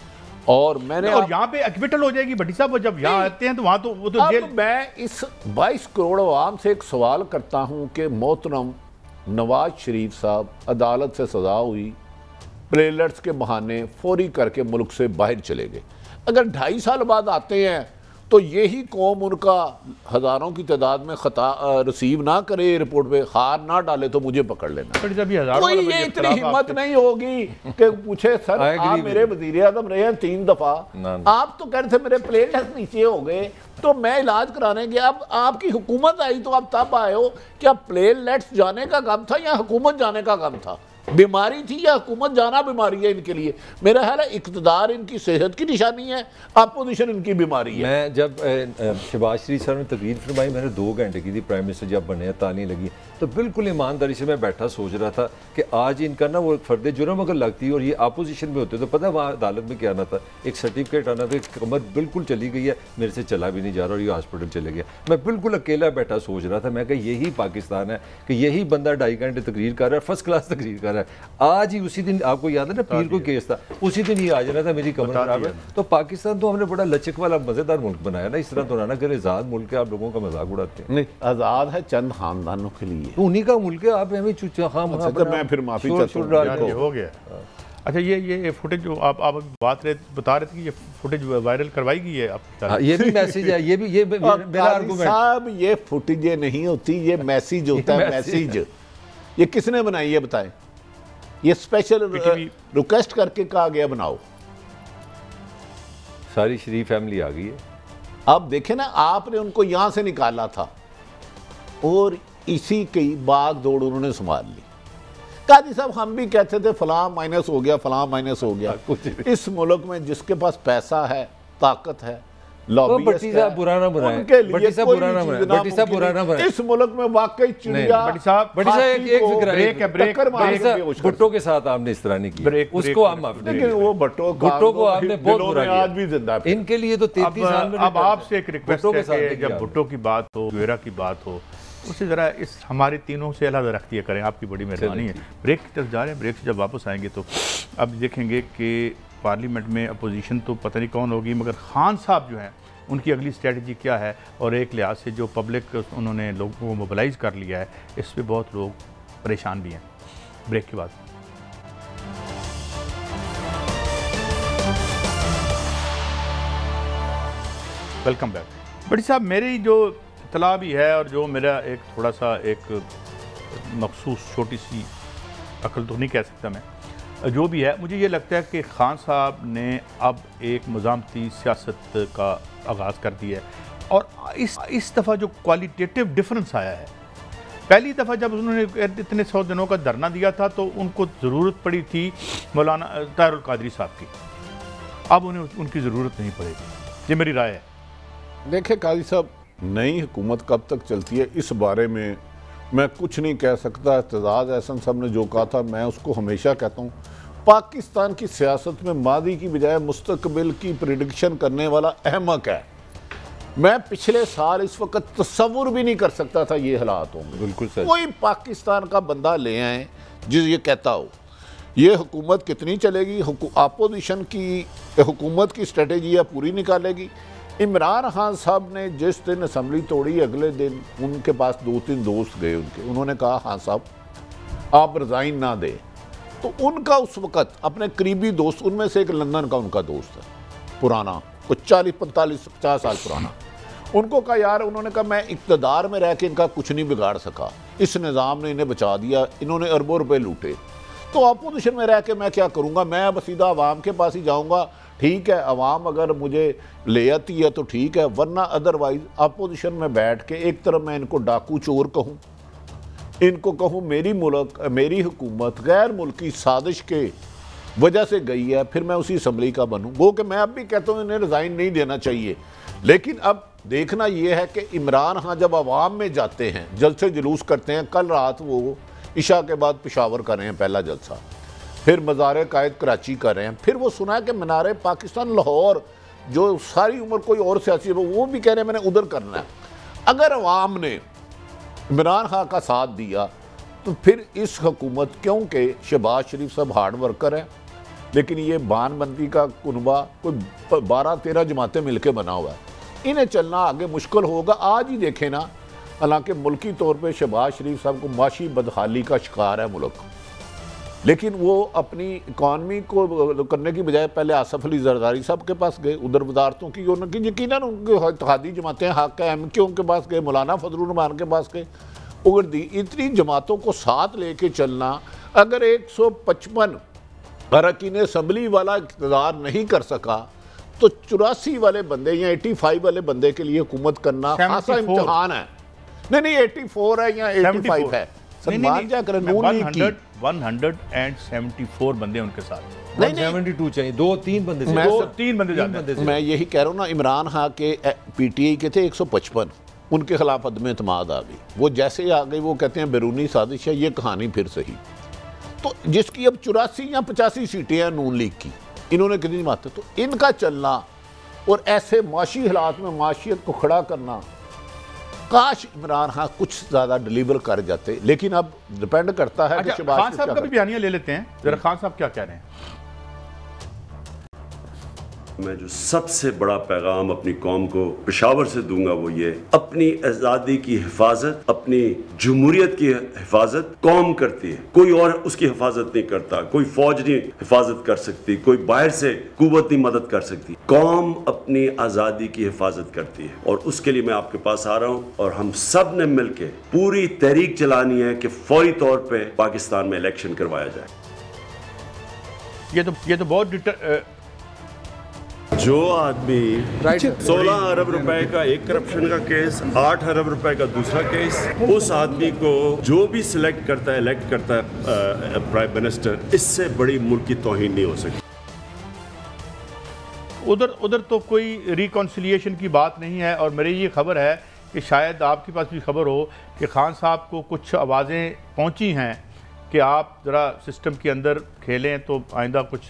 और मैंने और यहाँ पे एक्विटल हो जाएगी भट्टी साहब, जब यहाँ आते हैं तो वहाँ तो वो तो जेल। मैं इस 22 करोड़ आवाम से एक सवाल करता हूँ कि मोहतरम नवाज शरीफ साहब अदालत से सजा हुई, प्लेलेट्स के बहाने फौरी करके मुल्क से बाहर चले गए। अगर 2.5 साल बाद आते हैं तो यही कौम उनका हज़ारों की तादाद में खता रिसीव ना करे, रिपोर्ट पे हार ना डाले तो मुझे पकड़ लेना। कोई ये इतनी हिम्मत नहीं होगी कि पूछे सर आप मेरे वज़ीर आज़म रहे हैं 3 दफ़ा, आप तो कह रहे थे मेरे प्लेटलेट्स नीचे हो गए तो मैं इलाज कराने गया, अब आपकी हुकूमत आई तो आप तब आए हो। क्या प्लेटलेट्स जाने का काम था या हुकूमत जाने का काम था? बीमारी थी या हुकूमत जाना बीमारी है इनके लिए? मेरा ख्याल है इक़्तिदार इनकी सेहत की निशानी है, अपोजिशन इनकी बीमारी है। मैं जब शहबाज शरीफ सर ने तकरीर फरमाई, मैंने 2 घंटे की थी, प्राइम मिनिस्टर जब बने ताली लगी तो बिल्कुल ईमानदारी से मैं बैठा सोच रहा था कि आज इनका ना वो फर्द जुर्म अगर लगती और ये अपोजिशन में होते तो पता है वहाँ अदालत में क्या आना था, एक सर्टिफिकेट आना था, कमर बिल्कुल चली गई है, मेरे से चला भी नहीं जा रहा और ये हॉस्पिटल चले गया। मैं बिल्कुल अकेला बैठा सोच रहा था, मैं कहा यही पाकिस्तान है कि यही बंदा 2.5 घंटे तकरीर कर रहा है, फर्स्ट क्लास तकरीर कर रहा है। आज ही उसी दिन, आपको याद है ना पीर को केस था, उसी दिन ये आ जाना था मेरी कमर खराब है। तो पाकिस्तान तो हमने बड़ा लचक वाला मजेदार मुल्क बनाया ना, इस तरह तो ना करे आज़ाद मुल्क है, आप लोगों का मजाक उड़ाते हैं। नहीं, आज़ाद है चंद खानदानों के लिए, तो उन्हीं का मुल्क है, आप हमें मैं फिर माफी चाहता हूं, हो गया। अच्छा ये फुटेज जो आप बता रहे थे कि ये फुटेज वायरल करवाई गई है आप? ये भी मैसेज है, ये मेरा आर्गुमेंट साहब, ये फुटेज नहीं होती, ये मैसेज होता है। मैसेज ये किसने बनाई है बताएं? ये स्पेशल रिक्वेस्ट करके कहा गया बनाओ, सारी शरीफ फैमिली आ गई है। अब देखें ना, आपने उनको यहां से निकाला था और इसी की बाग दौड़ उन्होंने संभाल ली। कादी साहब हम भी कहते थे फलां माइनस हो गया, फलां माइनस हो गया। इस मुल्क में जिसके पास पैसा है, ताकत है, लॉबीइस्ट है, बुराना बनाए, इस मुल्क में वाकई चिड़िया। भुट्टो के साथ आपने इस तरह नहीं किया, उसको आप माफ, लेकिन वो भुट्टो को आपने बहुत बुरा किया, आज भी जिंदा है। इनके लिए तो 33 साल में। अब आपसे एक रिक्वेस्ट है कि जब भुट्टो की बात हो, वेरा की बात हो, उसे ज़रा इस हमारे तीनों से अलग रख दिया करें, आपकी बड़ी मेहरबानी है। ब्रेक की तरफ जा रहे हैं, ब्रेक से जब वापस आएंगे तो अब देखेंगे कि पार्लियामेंट में अपोजिशन तो पता नहीं कौन होगी, मगर खान साहब जो हैं उनकी अगली स्ट्रेटजी क्या है, और एक लिहाज से जो पब्लिक उन्होंने लोगों को मोबिलाइज़ कर लिया है, इस पर बहुत लोग परेशान भी हैं। ब्रेक के बाद वेलकम बैक। बड़ी साहब, मेरी जो इतला भी है और जो मेरा एक थोड़ा सा एक मखसूस छोटी सी अकल तो नहीं कह सकता मैं, जो भी है, मुझे ये लगता है कि खान साहब ने अब एक मज़ामती सियासत का आगाज़ कर दिया है और इस दफ़ा जो क्वालिटेटिव डिफरेंस आया है, पहली दफ़ा जब उन्होंने इतने 100 दिनों का धरना दिया था तो उनको ज़रूरत पड़ी थी मौलाना ताहिरुल कादरी साहब की, अब उन्हें उनकी ज़रूरत नहीं पड़ेगी, ये मेरी राय है। देखिए कादी साहब, नई हुकूमत कब तक चलती है इस बारे में मैं कुछ नहीं कह सकता। एतजाज़ एहसन साहब ने जो कहा था मैं उसको हमेशा कहता हूँ, पाकिस्तान की सियासत में मादी की बजाय मुस्तकबिल की प्रिडिक्शन करने वाला अहमक है। मैं पिछले साल इस वक्त तस्वुर भी नहीं कर सकता था ये हालात होंगे। बिल्कुल सही। कोई पाकिस्तान का बंदा ले आए जिस ये कहता हो ये हुकूमत कितनी चलेगी, अपोजिशन की हुकूमत की स्ट्रेटेजी या पूरी निकालेगी, इमरान खान साहब ने जिस दिन असम्बली तोड़ी, अगले दिन उनके पास 2-3 दोस्त गए उनके, उन्होंने कहा खान साहब आप रिज़ाइन ना दें। तो उनका उस वक़्त अपने करीबी दोस्त, उनमें से एक लंदन का उनका दोस्त है पुराना, कुछ 40-45-50 साल पुराना, उनको कहा यार, उन्होंने कहा मैं इक़्तिदार में रह के इनका कुछ नहीं बिगाड़ सका, इस निज़ाम ने इन्हें बचा दिया, इन्होंने अरबों रुपए लूटे, तो अपोजिशन में रह के मैं क्या करूँगा, मैं अब सीधा अवाम के पास ही जाऊँगा। ठीक है, अवाम अगर मुझे ले आती है तो ठीक है, वरना अदरवाइज अपोजिशन में बैठ के एक तरफ मैं इनको डाकू चोर कहूँ, इनको कहूँ मेरी हुकूमत गैर मुल्की साजिश के वजह से गई है, फिर मैं उसी असम्बली का बनूँ। वो कि मैं अब भी कहता हूँ इन्हें रिज़ाइन नहीं देना चाहिए, लेकिन अब देखना यह है कि इमरान खान जब अवाम में जाते हैं, जलसे जुलूस करते हैं, कल रात वो इशा के बाद पेशावर कर रहे हैं पहला जलसा, फिर मज़ार कायद कराची कर रहे हैं, फिर वो सुना है कि मीनार पाकिस्तान लाहौर जो सारी उम्र कोई और सियासी वो भी कह रहे हैं मैंने उधर करना है। अगर अवाम ने इमरान खान का साथ दिया तो फिर इस हुकूमत, क्योंकि शहबाज शरीफ साहब हार्ड वर्कर है, लेकिन ये बानबंदी का कुनबा कोई 12-13 जमातें मिलकर बना हुआ है, इन्हें चलना आगे मुश्किल होगा। आज ही देखें ना, हालांकि मुल्की तौर पे शहबाज शरीफ साहब को माशी बदहाली का शिकार है मुल्क, लेकिन वो अपनी इकॉनमी को करने की बजाय पहले आसफ अली जरदारी साहब के पास गए, उधर वजारतों की उनकी यकीनन उनके इत्तेहादी जमातें हक है, MQ के पास गए, मौलाना फजलुर रहमान के पास गए, उगर दी। इतनी जमातों को साथ लेके चलना, अगर 155 अरकान असम्बली वाला इक़्तिदार नहीं कर सका तो 84 वाले बंदे या 85 वाले बंदे के लिए हुकूमत करना खासा इम्तिहान है। नहीं 84 है या 85 है, सम्मान जा कर 174 बंदे उनके साथ, 172 चाहिए, 2-3 बंदे से, 2-3 बंदे जाते हैं। मैं यही कह रहा हूँ ना, इमरान खान के PTI के थे 155, उनके खिलाफ अदम एतमाद आ गई, वो जैसे ही आ गई वो कहते हैं बैरूनी साजिश है, ये कहानी फिर सही। तो जिसकी अब 84 या 85 सीटें हैं नून लीग की, इन्होंने कितनी माते, तो इनका चलना और ऐसे माशी हालात में माशियत को खड़ा करना, काश इमरान खान कुछ ज़्यादा डिलीवर कर जाते, लेकिन अब डिपेंड करता है कि खान साहब का भी बयानिया ले लेते हैं जरा। खान साहब क्या कह रहे हैं? मैं जो सबसे बड़ा पैगाम अपनी कौम को पेशावर से दूंगा वो ये, अपनी आज़ादी की हिफाजत, अपनी जमहूरियत की हिफाजत कौम करती है, कोई और उसकी हिफाजत नहीं करता, कोई फौज नहीं हिफाजत कर सकती, कोई बाहर से कुव्वत नहीं मदद कर सकती, कौम अपनी आज़ादी की हिफाजत करती है। और उसके लिए मैं आपके पास आ रहा हूँ और हम सब ने मिलकर पूरी तहरीक चलानी है कि फौरी तौर पर पाकिस्तान में इलेक्शन करवाया जाए। ये तो बहुत जो आदमी 16 अरब रुपए का एक करप्शन का केस, 8 अरब रुपए का दूसरा केस, उस आदमी को जो भी सिलेक्ट करता है, इलेक्ट करता है प्राइम मिनिस्टर, इससे बड़ी मुल्क की तौहीन नहीं हो सकती। उधर तो कोई रिकॉन्सिलिएशन की बात नहीं है। और मेरी ये खबर है कि शायद आपके पास भी खबर हो कि खान साहब को कुछ आवाज़ें पहुंची हैं कि आप ज़रा सिस्टम के अंदर खेलें तो आइंदा कुछ,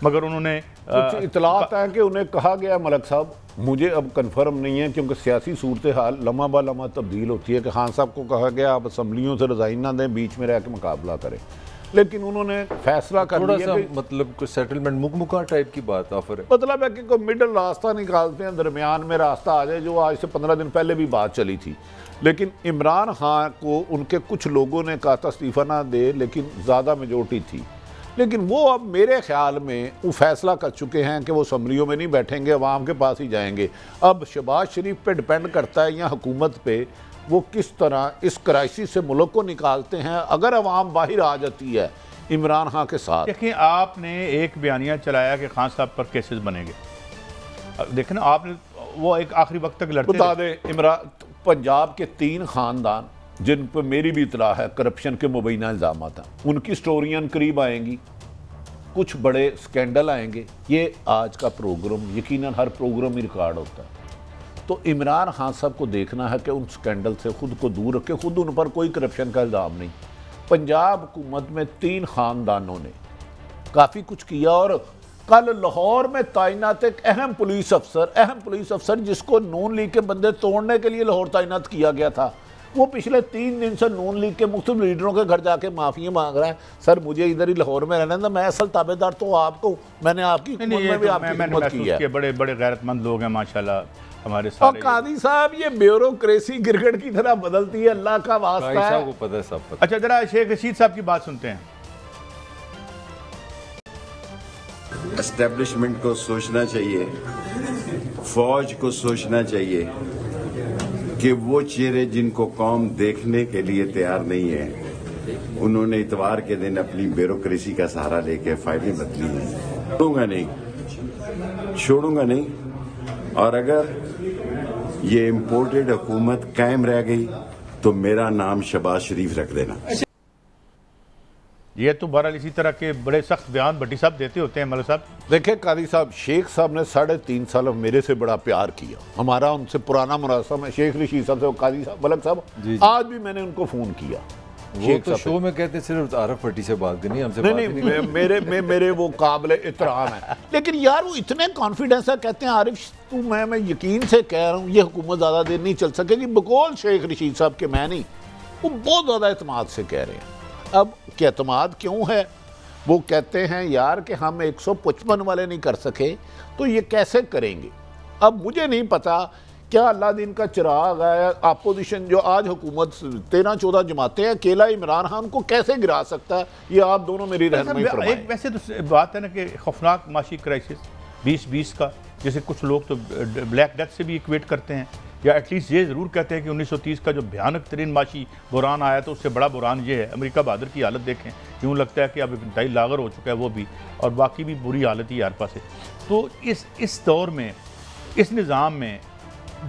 मगर उन्होंने कुछ इतलात है कि उन्हें कहा गया, मलक साहब मुझे अब कंफर्म नहीं है क्योंकि सियासी सूरत हाल लम्हा ब लम्हा तब्दील होती है, कि खान साहब को कहा गया आप असम्बलियों से रिज़ाइन ना दें, बीच में रह के मुकाबला करें, लेकिन उन्होंने फैसला कर लिया कि मतलब कोई सेटलमेंट मुकमुका टाइप की बात ऑफर है, मतलब है कि कोई मिडल रास्ता निकालते हैं, दरमियान में रास्ता आ जाए, जो आज से 15 दिन पहले भी बात चली थी। लेकिन इमरान खान को उनके कुछ लोगों ने कहा था इस्तीफ़ा ना दे, लेकिन ज़्यादा मेजोरिटी थी, लेकिन वो अब मेरे ख्याल में वो फैसला कर चुके हैं कि वो असम्बलियों में नहीं बैठेंगे, अवाम के पास ही जाएंगे। अब शहबाज शरीफ पे डिपेंड करता है या हुकूमत पे, वो किस तरह इस क्राइसिस से मुल्क को निकालते हैं। अगर अवाम बाहर आ जाती है इमरान खान के साथ, देखिए आपने एक बयानिया चलाया कि खान साहब पर केसेस बनेंगे, देखें ना आपने वो एक आखिरी वक्त तक लड़ते बता दें, इमरान पंजाब के 3 खानदान जिन पर मेरी भी इतला है करप्शन के मुबैना इल्ज़ाम था, उनकी स्टोरियाँ करीब आएंगी, कुछ बड़े स्कैंडल आएंगे। ये आज का प्रोग्राम यकीनन हर प्रोग्राम ही रिकॉर्ड होता है। तो इमरान खान साहब को देखना है कि उन स्कैंडल से खुद को दूर रखे, खुद उन पर कोई करप्शन का इल्ज़ाम नहीं। पंजाब हुकूमत में 3 खानदानों ने काफ़ी कुछ किया, और कल लाहौर में तैनात एक अहम पुलिस अफसर जिसको नून लीग के बंदे तोड़ने के लिए लाहौर तैनात किया गया था, वो पिछले 3 दिन से नून लीग के मुख्तलिफ लीडरों के घर जाके माफी मांग रहा है। सर मुझे इधर ही लाहौर में रहना था, मैं असल ताबेदार तो आपको, मैंने आपकी हुकूमत में भी आपकी खिदमत की है। बड़े बड़े गैरतमंद लोग हैं माशाल्लाह हमारे और सारे। कादी साहब ये ब्यूरोक्रेसी गिरगट की तरह बदलती है, अल्लाह का वास्ता है। को पता है, सब पता। अच्छा जरा शेख रशीद साहब की बात सुनते हैं। एस्टेब्लिशमेंट को सोचना चाहिए, फौज को सोचना चाहिए कि वो चेहरे जिनको कौम देखने के लिए तैयार नहीं है, उन्होंने इतवार के दिन अपनी ब्यूरोक्रेसी का सहारा लेकर फाइलें बदली हैं। छोड़ूंगा नहीं। और अगर ये इम्पोर्टेड हुकूमत कायम रह गई तो मेरा नाम शहबाज शरीफ रख देना। ये तो बहरहाल इसी तरह के बड़े सख्त बयान भट्टी साहब देते होते हैं मलक साहब। देखिए कादी साहब, शेख साहब ने 3.5 साल मेरे से बड़ा प्यार किया, हमारा उनसे पुराना मुरासम है। शेख रशीद साहब से कादी साहब मलक साहब, आज भी मैंने उनको फोन किया। वो तो शो में कहते सिर्फ आरफ भट्टी से बात करनी, हमसे नहीं, मेरे वो काबिल इतराम है। लेकिन यार वो इतने कॉन्फिडेंस है, कहते हैं आरिफ तू, मैं यकीन से कह रहा हूँ ये हुकूमत ज़्यादा देर नहीं चल सकेगी। बकौल शेख रशीद साहब के, मैं नहीं, वो बहुत ज़्यादा एतमाद से कह रहे हैं। अब क्या एतमाद क्यों है? वो कहते हैं यार कि हम 155 वाले नहीं कर सके तो ये कैसे करेंगे। अब मुझे नहीं पता क्या अल्लाह दिन का चिराग है, अपोजिशन जो आज हुकूमत 13-14 जमातें हैं, अकेला इमरान खान को कैसे गिरा सकता है? ये आप दोनों मेरी रहनुमाई फरमाएं। वैसे तो बात है ना कि खौफनाक माशी क्राइसिस 2020 का, जैसे कुछ लोग तो ब्लैक डेथ से भी इक्वेट करते हैं, या एटलीस्ट ये ज़रूर कहते हैं कि 1930 का जो भयानक तरीन माशी बुरान आया तो उससे बड़ा बुरान ये है। अमेरिका बहादुर की हालत देखें, यूँ लगता है कि अब इंतहाई लागर हो चुका है वो भी, और बाकी भी बुरी हालत ही यार पास है। तो इस दौर में, इस निज़ाम में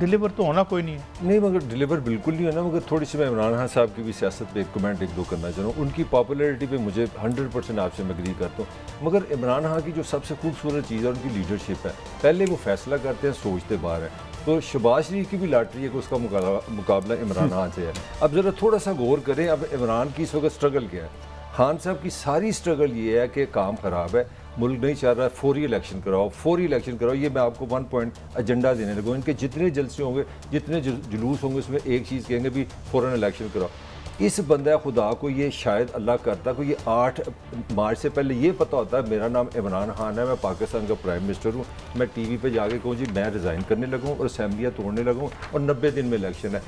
डिलीवर तो होना कोई नहीं है। नहीं, मगर डिलीवर बिल्कुल नहीं है ना। मगर थोड़ी सी मैं इमरान खान साहब की भी सियासत पे एक कमेंट 1-2 करना चाह रहा हूँ। उनकी पॉपुलैरिटी पे मुझे 100% आपसे मैं एग्री करता हूँ, मगर इमरान खान की जो सबसे खूबसूरत चीज़ है उनकी लीडरशिप है। पहले वो फैसला करते हैं, सोचते बाहर है। तो शहबाज शरीफ की भी लॉटरी है कि उसका मुकाबला इमरान खान से है। अब ज़रा थोड़ा सा गौर करें, अब इमरान की इस वक्त स्ट्रगल क्या है। खान साहब की सारी स्ट्रगल ये है कि काम ख़राब है, मुल्क नहीं चल रहा है, फौरी इलेक्शन कराओ, फौरी इलेक्शन कराओ। ये मैं आपको 1 पॉइंट एजेंडा देने लगूँ। इनके जितने जलसे होंगे, जितने जुलूस होंगे, उसमें एक चीज़ कहेंगे भी फ़ौरन इलेक्शन कराओ। इस बंदा खुदा को ये शायद अल्लाह करता को ये 8 मार्च से पहले ये पता होता है मेरा नाम इमरान खान है, मैं पाकिस्तान का प्राइम मिनिस्टर हूँ, मैं टीवी पे जाके कहूँ जी मैं रिज़ाइन करने लगूँ और असेंबलियाँ तोड़ने लगूँ और 90 दिन में इलेक्शन है।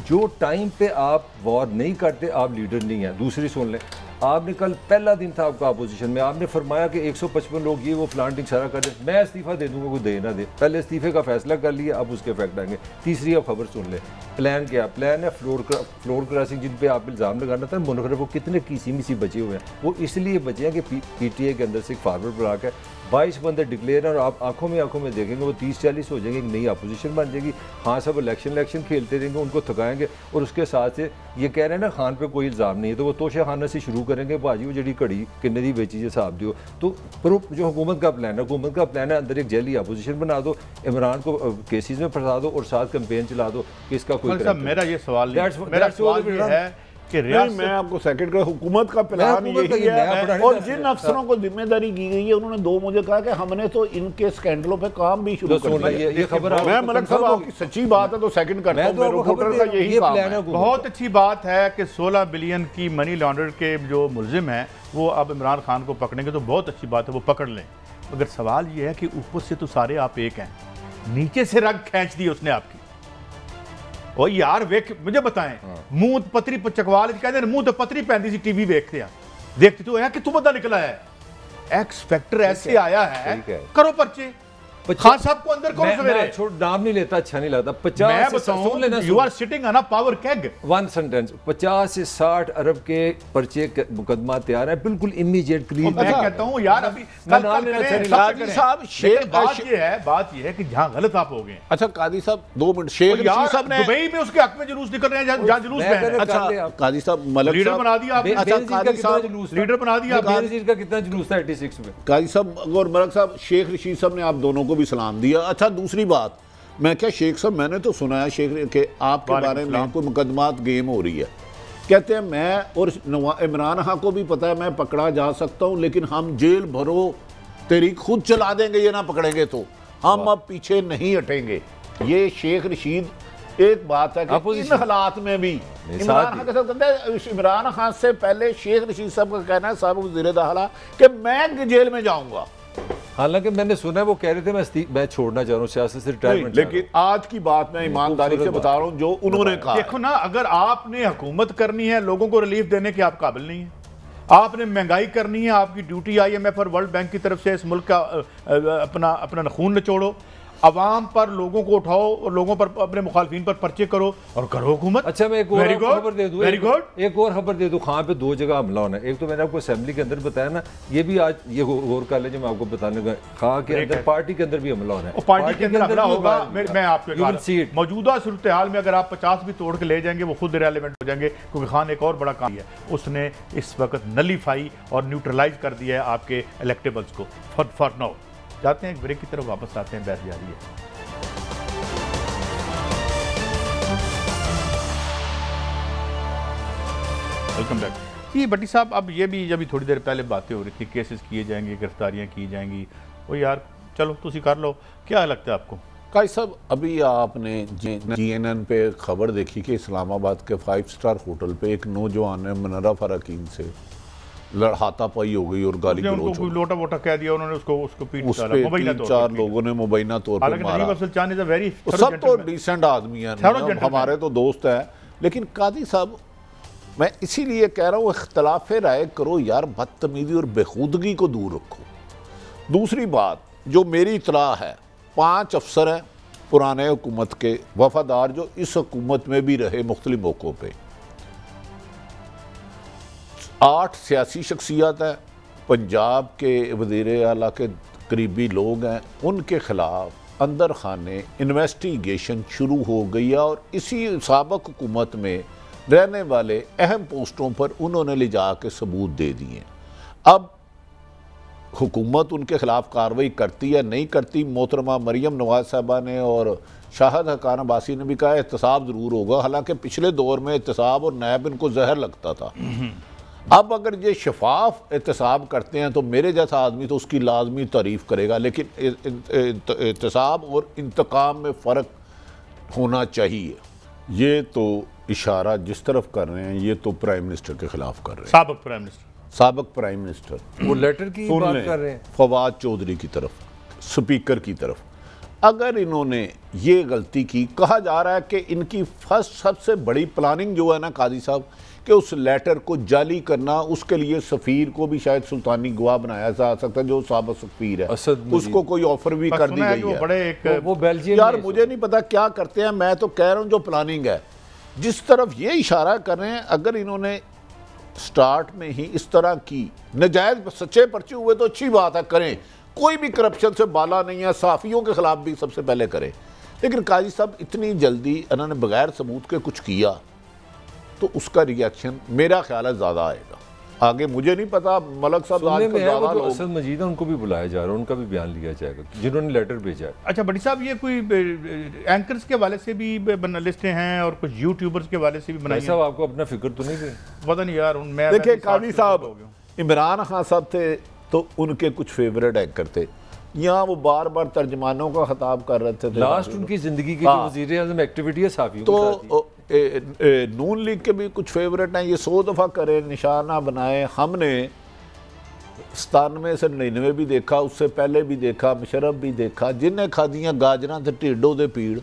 जो टाइम पे आप वॉर नहीं करते, आप लीडर नहीं हैं। दूसरी सुन लें, आपने कल पहला दिन था आपका अपोजिशन में, आपने फरमाया कि 155 लोग ये वो प्लांटिंग सारा कर दे, मैं इस्तीफा दे दूंगा, कोई दे ना दे। पहले इस्तीफे का फैसला कर लिया, अब उसके इफेक्ट आएंगे। तीसरी आप खबर सुन ले, प्लान क्या प्लान है? फ्लोर क्रॉसिंग जिन पे आप इल्ज़ाम लगाना था मुनफरद, वो कितने किसी मिसी बचे हुए हैं। वो इसलिए बचे हैं कि PTA के अंदर से एक फारवर्ड ब्लॉक है, 22 बंदे डिक्लेयर हैं और आप आंखों में देखेंगे वो 30-40 हो जाएंगे, एक नई अपोजिशन बन जाएगी। हाँ सब इलेक्शन खेलते रहेंगे, उनको थकाएंगे और उसके साथ से ये कह रहे हैं ना खान पे कोई इल्ज़ाम नहीं है, तो वो तोशा खाना से शुरू करेंगे, भाजी वो जड़ी घड़ी किन्ने दी बेची से हिसाब दियो। तो पर जो हुकूमत का प्लान है अंदर एक जैली अपोजिशन बना दो, इमरान को केसेस में फंसा दो और साथ कैंपेन चला दो कि इसका कोई। मेरा ये सवाल है कि मैं आपको सेकंड का हुकूमत का प्लान यही है, और जिन अफसरों को जिम्मेदारी दी गई है उन्होंने दो मुझे कहा कि हमने तो इनके स्कैंडलों पे काम भी शुरू कर दिया। ये खबर मैं मलक साहब आपकी सच्ची बात है तो सेकंड करता हूं, रिपोर्टर का यही काम है। बहुत अच्छी बात है कि 16 बिलियन की मनी लॉन्ड्रिंग के जो मुलजिम हैं वो अब इमरान खान को पकड़ेंगे, तो बहुत अच्छी बात है, वो पकड़ लें। मगर सवाल ये है कि ऊपर से तो सारे आप एक हैं, नीचे से रग खींच दी उसने आपकी। ओ यार वेख मुझे बताएं, मुंह पतरी चकवाल कहते मुंह तो पतरी पैंदी सी टीवी देखते हैं, देखते तो है कि तू बंदा निकला है, एक्स फैक्टर ऐसे आया है, करो पर्चे। खान साहब को अंदर कौन सवेरे छोड़ नाम नहीं लेता, अच्छा नहीं लगता। 50 you are sitting on a power keg. One sentence 50 से 60 अरब के पर्चे मुकदमा तैयार है, बिल्कुल इमीडिएट क्लीन। मैं कहता हूं यार अभी कादी साहब शेख बात ये है कि जहां गलत आप हो गए। अच्छा कादी साहब 2 मिनट, शेख रशीद साहब ने दुबई में उसके हक में जुलूस निकल रहे हैं जहां जुलूस में है। अच्छा कादी साहब मलक लीडर बना दिया आपने। अच्छा कादी साहब लीडर बना दिया आपने, का कितना जुलूस था 86 में। कादी साहब और मलक साहब, शेख रशीद साहब ने आप दोनों को भी सलाम दिया। अच्छा दूसरी बात, मैं क्या शेख साहब मैंने तो सुना है शेख के आपके बारे में कोई मुकदमात गेम हो रही है, कहते हैं मैं और इमरान खान को भी पता है मैं पकड़ा जा सकता हूं, लेकिन हम जेल भरो तेरी खुद चला देंगे, ये ना पकड़ेंगे तो हम अब पीछे नहीं हटेंगे। ये शेख रशीद एक बात है कि इन हालात में भी इमरान खान के साथ कहते हैं, इमरान खान से पहले शेख रशीद साहब का कहना है, साहब वज़ीर दाखिला, कि मैं जेल में जाऊंगा। हालांकि मैंने सुना है वो कह रहे थे मैं छोड़ना चाह रहा हूँ सियासत से, रिटायरमेंट। लेकिन आज की बात मैं ईमानदारी से बता रहा हूँ जो उन्होंने कहा। देखो ना, अगर आपने हुकूमत करनी है, लोगों को रिलीफ देने के आप काबिल नहीं है, आपने महंगाई करनी है, आपकी ड्यूटी IMF और वर्ल्ड बैंक की तरफ से इस मुल्क का अपना खून निचोड़ो, अवाम पर लोगों को उठाओ और लोगों पर अपने मुखालफिन पर पर्चे करो और करो हुकूमत। अच्छा, मैं एक और खबर दे दूं, वेरी गुड, एक और खबर दे दूं। खां पे 2 जगह हमला होना है। एक तो मैंने आपको असेंबली के अंदर बताया ना, ये भी आज ये गौर कर लें, मैं आपको बताने का, खां के अंदर पार्टी के अंदर भी हमला होना है। पार्टी के अंदर हमला होगा। मैं आपको मौजूदा सूरत हाल में अगर आप 50 भी तोड़ के ले जाएंगे वो खुद इरेलेवेंट हो जाएंगे, क्योंकि खान एक और बड़ा काम है, उसने इस वक्त नलीफाई और न्यूट्रलाइज कर दिया है आपके इलेक्टेबल्स को फॉर नाउ। जाते हैं एक ब्रेक की तरफ, वापस आते हैं, बहस जारी है। Welcome back. जी भट्टी साहब, अब ये भी जब थोड़ी देर पहले बातें हो रही थी, केसेस किए जाएंगे, गिरफ्तारियां की जाएंगी, वो यार चलो तुसी कर लो, क्या लगता है आपको? काई साहब, अभी आपने GNN पे खबर देखी कि इस्लामाबाद के 5 स्टार होटल पे एक नौजवान ने मुनर्रफ अरकीन से हाथापाई हो गई और गाली गलौज, लोटा वोटा कह दिया उन्होंने, उसको पीट डाला। 3-4 लोगों ने मुबैना तौर पर मारा। सब तो डिसेंट आदमी है, हमारे तो दोस्त है, लेकिन कादी साहब मैं इसीलिए कह रहा हूँ इख्तलाफ राय करो यार, बदतमीजी और बेखुदगी को दूर रखो। दूसरी बात जो मेरी इतला है, 5 अफसर हैं पुराने हुकूमत के वफादार जो इस हुकूमत में भी रहे मुख्तलिफ मौक़ों पे, 8 सियासी शख्सियत है, पंजाब के वज़ीर आला के करीबी लोग हैं, उनके खिलाफ अंदर खाने इन्वेस्टिगेशन शुरू हो गई है और इसी साबिक़ हुकूमत में रहने वाले अहम पोस्टों पर उन्होंने ले जा के सबूत दे दिए। अब हुकूमत उनके खिलाफ कार्रवाई करती है नहीं करती, मोहतरमा मरियम नवाज साहबा ने और शाहिद हकान अब्बासी ने भी कहा एहतसाब ज़रूर होगा, हालांकि पिछले दौर में एहतसाब और नैब इनको जहर लगता था। अब अगर ये शफाफ एहतसाब करते हैं तो मेरे जैसा आदमी तो उसकी लाजमी तारीफ़ करेगा, लेकिन एहतसाब और इंतकाम में फ़र्क होना चाहिए। ये तो इशारा जिस तरफ कर रहे हैं, ये तो प्राइम मिनिस्टर के खिलाफ कर रहे हैं, साबिक़ प्राइम मिनिस्टर, वो लेटर की बात कर रहे हैं फवाद चौधरी की तरफ, स्पीकर की तरफ। अगर इन्होंने ये गलती की, कहा जा रहा है कि इनकी फर्स्ट सबसे बड़ी प्लानिंग जो है ना कादी साहब, कि उस लेटर को जाली करना, उसके लिए सफ़ीर को भी शायद सुल्तानी गवाह बनाया जा सकता है, जो साबिक़ सफ़ीर है, उसको कोई ऑफर भी कर दी गई है। वो बेल्जियम, यार मुझे नहीं पता क्या करते हैं, मैं तो कह रहा हूँ जो प्लानिंग है, जिस तरफ ये इशारा कर रहे हैं, अगर इन्होंने स्टार्ट में ही इस तरह की नजायज सच्चे पर्चे हुए तो अच्छी बात है, करें, कोई भी करप्शन से बाला नहीं है, साफ़ियों के खिलाफ भी सबसे पहले करें, लेकिन काजी साहब इतनी जल्दी इन्होंने बगैर सबूत के कुछ किया तो उसका रिएक्शन मेरा ख्याल है ज़्यादा आएगा। आगे मुझे नहीं पता, मलक साहब असद मजीद है, उनको भी बुलाया जा रहा है, उनका भी बयान लिया जाएगा जिन्होंने लेटर भेजा है। अच्छा भट्टी साहब, ये कोई एंकर्स के वाले से भी लिस्टें हैं और कुछ यूट्यूबर्स के वाले से भी बनाई साहब, आपको अपना फिक्र तो नहीं पता नहीं यार। देखिए काजी साहब, इमरान खान साहब थे तो उनके कुछ फेवरेट एंकर थे, यहाँ वो बार बार तर्जमानों का खिताब कर रहे थे, लास्ट उनकी जिंदगी की वज़ीर आज़म एक्टिविटी है साफियों तो नून लीग के भी कुछ फेवरेट हैं, ये 100 दफ़ा करें, निशाना बनाए। हमने 97 से 99 भी देखा, उससे पहले भी देखा, मुशर्रफ भी देखा, जिन्हें खादियाँ गाजरा थे ढिडों दे पीड़,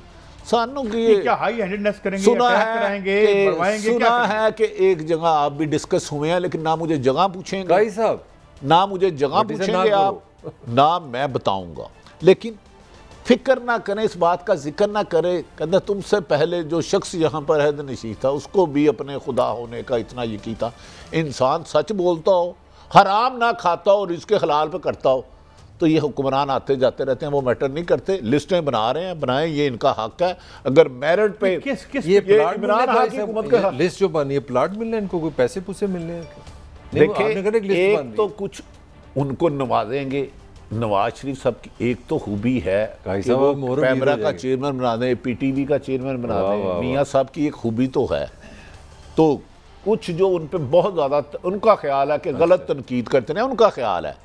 सानू की क्या हाई हैंडेडनेस करेंगे, सुना है कि एक जगह आप भी डिस्कस हुए हैं, लेकिन ना मुझे जगह पूछेंगे साहब, ना मुझे जगह पूछेंगे आप, ना मैं बताऊंगा, लेकिन फिक्र ना करें, इस बात का जिक्र ना करें। कहते तुमसे पहले जो शख्स यहाँ पर हैद नशीं था उसको भी अपने खुदा होने का इतना यकीन था। इंसान सच बोलता हो, हराम ना खाता हो और इसके हलाल पे करता हो, तो ये हुक्मरान आते जाते रहते हैं, वो मैटर नहीं करते। लिस्टें बना रहे हैं, बनाएं, ये इनका हक है। अगर मेरिट पे ये इमरान खान की हुकूमत का लिस्ट जो बनी है, प्लाट मिलने इनको, कोई पैसे पूसे मिलने हैं? देखिए, एक तो कुछ उनको नवाजेंगे, नवाज शरीफ साहब की एक तो खूबी है कि वो कैमरा का चेयरमैन बना दें, PTV का चेयरमैन बना दें, मियाँ साहब की एक खूबी तो है। तो कुछ जो उन पर बहुत ज़्यादा उनका ख्याल है कि गलत तनकीद करते हैं, उनका ख्याल है,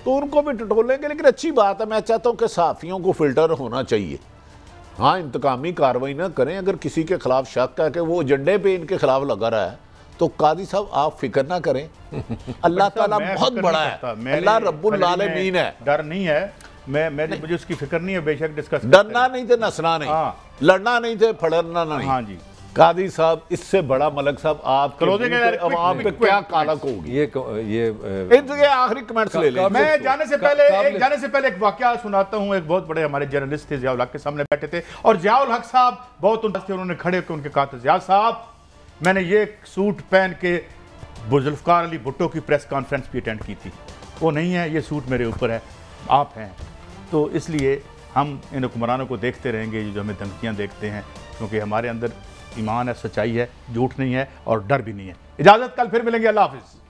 तो उनको भी टटोलेंगे। लेकिन अच्छी बात है, मैं चाहता हूँ कि सहाफ़ियों को फ़िल्टर होना चाहिए। हाँ, इंतकामी कार्रवाई ना करें। अगर किसी के खिलाफ शक है कि वो एजेंडे पे इनके खिलाफ लगा रहा है तो कादी साहब आप फिक्र ना करें। अल्लाह ताला बहुत बड़ा है, अल्लाह रब्बुल आलमीन है। डर नहीं है, मुझे उसकी फिक्र नहीं है, बेशक डिस्कस डरना नहीं थे, नसना नहीं, लड़ना नहीं थे, फड़ना नहीं। हाँ जी कादी साहब, इससे बड़ा मलक साहब आप आवाम पे क्या कालक होगी। ये आखिरी कमेंट्स ले लें। मैं जाने से पहले एक वाकया सुनाता हूं। एक बहुत बड़े हमारे जर्नलिस्ट थे, जियाउल हक के सामने बैठे थे और जियाउल हक साहब बहुत उन्होंने खड़े होकर उनके कहा था, जिया साहब मैंने ये सूट पहन के जुल्फकार अली भुट्टो की प्रेस कॉन्फ्रेंस भी अटेंड की थी, वो नहीं है, ये सूट मेरे ऊपर है, आप हैं। तो इसलिए हम इन हुक्मरानों को देखते रहेंगे जो हमें धमकियाँ देखते हैं, क्योंकि हमारे अंदर ईमान है, सच्चाई है, झूठ नहीं है और डर भी नहीं है। इजाज़त, कल फिर मिलेंगे। अल्लाह हाफिज़।